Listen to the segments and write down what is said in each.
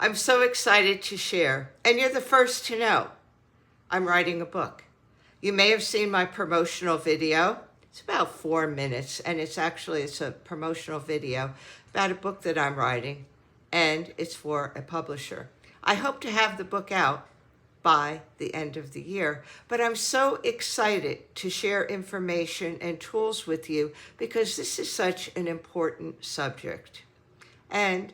I'm so excited to share, and you're the first to know, I'm writing a book. You may have seen my promotional video. It's about 4 minutes, and it's a promotional video about a book that I'm writing, and it's for a publisher. I hope to have the book out by the end of the year, but I'm so excited to share information and tools with you because this is such an important subject. And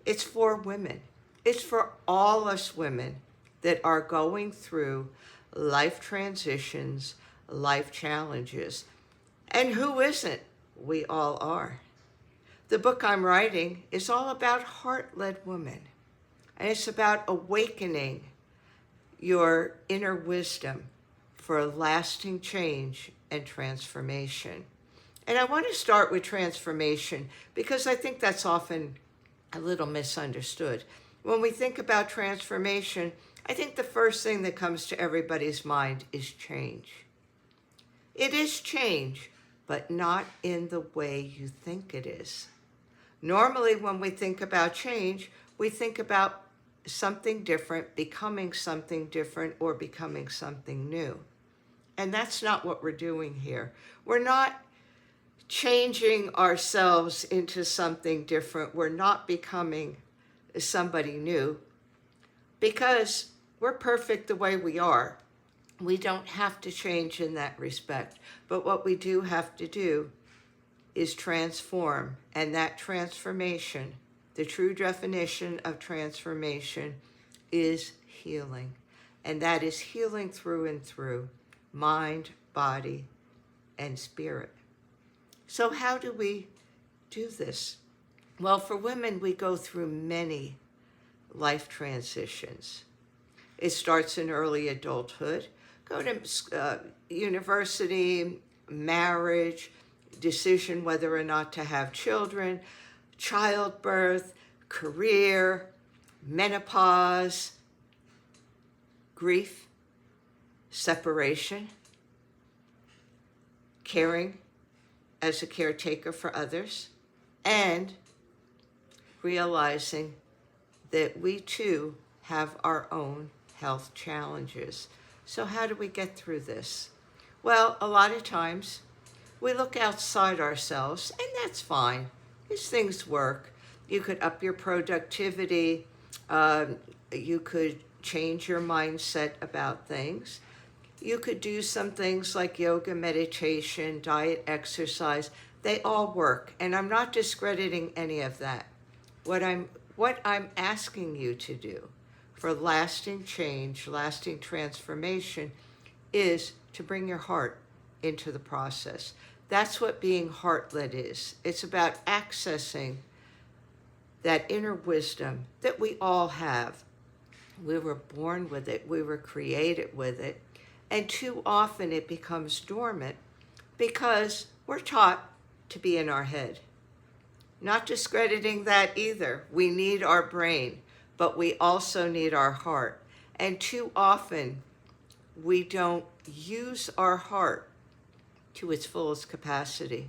it's for women. It's for all us women that are going through life transitions, life challenges. And who isn't? We all are. The book I'm writing is all about heart-led women. And it's about awakening your inner wisdom for lasting change and transformation. And I want to start with transformation because I think that's often a little misunderstood. When we think about transformation, I think the first thing that comes to everybody's mind is change. It is change, but not in the way you think it is. Normally, when we think about change, we think about something different, becoming something different, or becoming something new. And that's not what we're doing here. We're not changing ourselves into something different. We're not becoming somebody new because we're perfect the way we are. We don't have to change in that respect. But what we do have to do is transform. And that transformation, the true definition of transformation, is healing. And that is healing through and through, mind, body, and spirit. So how do we do this? Well, for women, we go through many life transitions. It starts in early adulthood, go to university, marriage, decision whether or not to have children, childbirth, career, menopause, grief, separation, caring as a caretaker for others, and realizing that we too have our own health challenges. So how do we get through this? Well, a lot of times we look outside ourselves, and that's fine. These things work. You could up your productivity. You could change your mindset about things. You could do some things like yoga, meditation, diet, exercise. They all work, and I'm not discrediting any of that. What I'm asking you to do for lasting change, lasting transformation, is to bring your heart into the process. That's what being heart-led is. It's about accessing that inner wisdom that we all have. We were born with it. We were created with it. And too often it becomes dormant because we're taught to be in our head. Not discrediting that either. We need our brain, but we also need our heart. And too often we don't use our heart to its fullest capacity.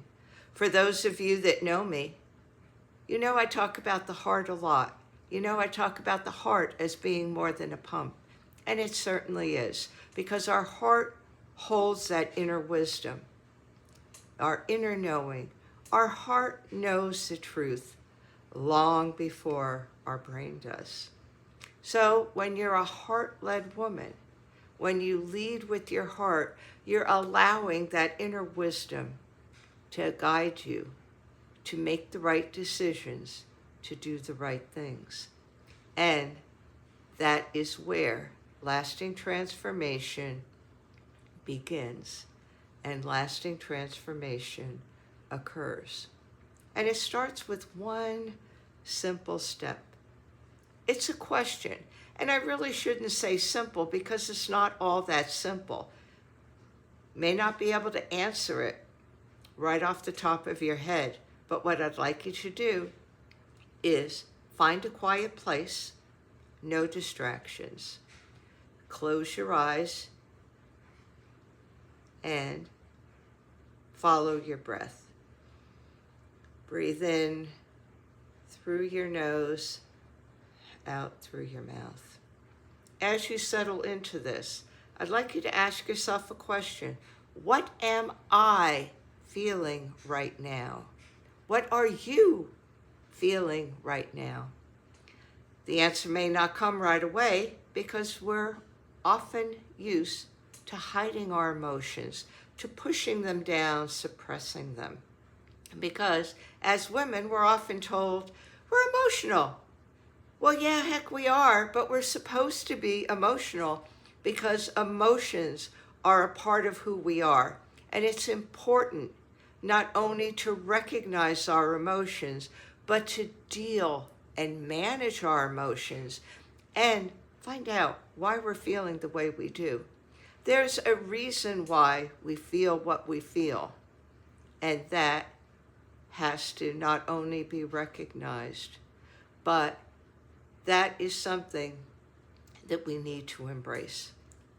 For those of you that know me, you know I talk about the heart a lot. You know I talk about the heart as being more than a pump. And it certainly is, because our heart holds that inner wisdom, our inner knowing. Our heart knows the truth long before our brain does. So when you're a heart-led woman, when you lead with your heart, you're allowing that inner wisdom to guide you to make the right decisions, to do the right things. And that is where lasting transformation begins and lasting transformation occurs. And it starts with one simple step. It's a question. And I really shouldn't say simple because it's not all that simple. May not be able to answer it right off the top of your head, but what I'd like you to do is find a quiet place, no distractions. Close your eyes and follow your breath. Breathe in through your nose out through your mouth. As you settle into this, I'd like you to ask yourself a question. What am I feeling right now? What are you feeling right now? The answer may not come right away because we're often used to hiding our emotions, to pushing them down, suppressing them. Because as women, we're often told we're emotional. Well, yeah, heck we are, but we're supposed to be emotional because emotions are a part of who we are. And it's important not only to recognize our emotions, but to deal and manage our emotions and find out why we're feeling the way we do. There's a reason why we feel what we feel, and that has to not only be recognized, but that is something that we need to embrace.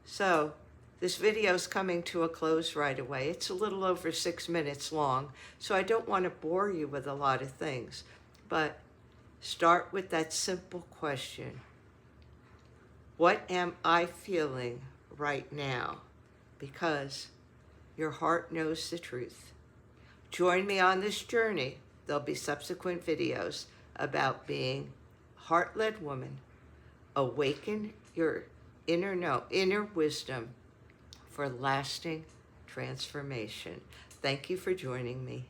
So this video is coming to a close right away. It's a little over 6 minutes long, so I don't want to bore you with a lot of things, but start with that simple question. What am I feeling right now? Because your heart knows the truth. Join me on this journey. There'll be subsequent videos about being a heart-led woman. Awaken your inner wisdom for lasting transformation. Thank you for joining me.